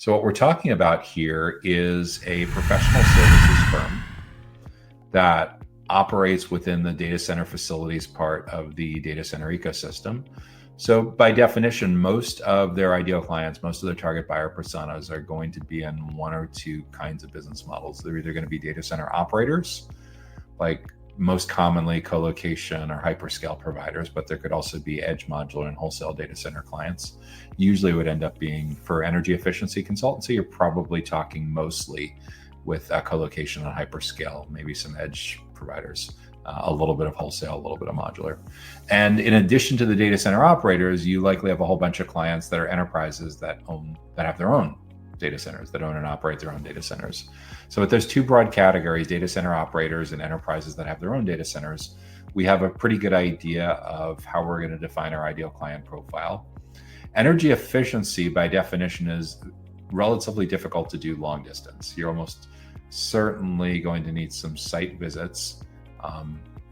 So what we're talking about here is a professional services firm that operates within the data center facilities part of the data center ecosystem. So by definition, most of their ideal clients, most of their target buyer personas are going to be in one or two kinds of business models. They're either going to be data center operators, like most commonly colocation or hyperscale providers, but there could also be edge modular and wholesale data center clients. Usually would end up being for energy efficiency consultancy. You're probably talking mostly with colocation and hyperscale, maybe some edge providers, a little bit of wholesale, a little bit of modular. And in addition to the data center operators, you likely have a whole bunch of clients that are enterprises that have their own data centers, that own and operate their own data centers. So if there's two broad categories, data center operators and enterprises that have their own data centers, we have a pretty good idea of how we're going to define our ideal client profile. Energy efficiency, by definition, is relatively difficult to do long distance. You're almost certainly going to need some site visits.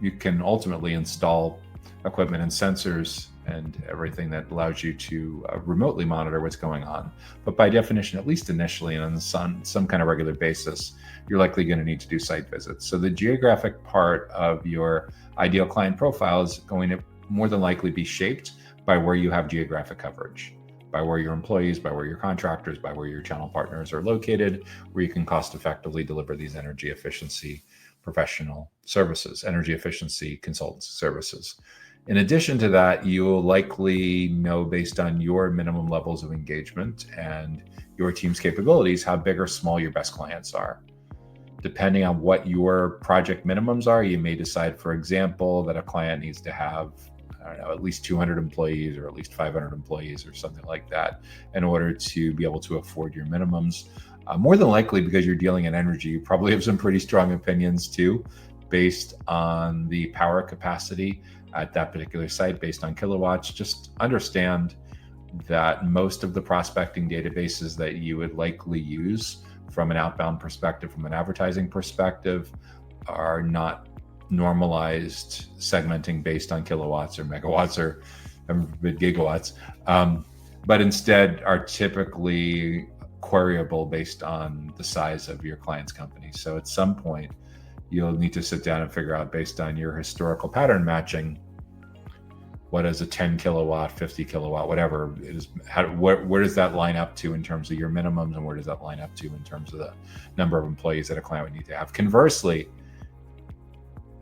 You can ultimately install equipment and sensors and everything that allows you to remotely monitor what's going on. But by definition, at least initially and on some kind of regular basis, you're likely going to need to do site visits. So the geographic part of your ideal client profile is going to more than likely be shaped by where you have geographic coverage, by where your employees, by where your contractors, by where your channel partners are located, where you can cost effectively deliver these energy efficiency professional services, energy efficiency consultant services. In addition to that, you'll likely know, based on your minimum levels of engagement and your team's capabilities, how big or small your best clients are. Depending on what your project minimums are, you may decide, for example, that a client needs to have, at least 200 employees or at least 500 employees or something like that in order to be able to afford your minimums. More than likely, because you're dealing in energy, you probably have some pretty strong opinions too, based on the power capacity at that particular site, based on kilowatts. Just understand that most of the prospecting databases that you would likely use from an outbound perspective, from an advertising perspective, are not normalized segmenting based on kilowatts or megawatts or gigawatts, but instead are typically queryable based on the size of your client's company. So at some point, you'll need to sit down and figure out, based on your historical pattern matching, what is a 10 kilowatt, 50 kilowatt, whatever it is, where does that line up to in terms of your minimums, and where does that line up to in terms of the number of employees that a client would need to have? Conversely,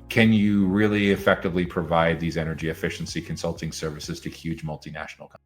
can you really effectively provide these energy efficiency consulting services to huge multinational companies?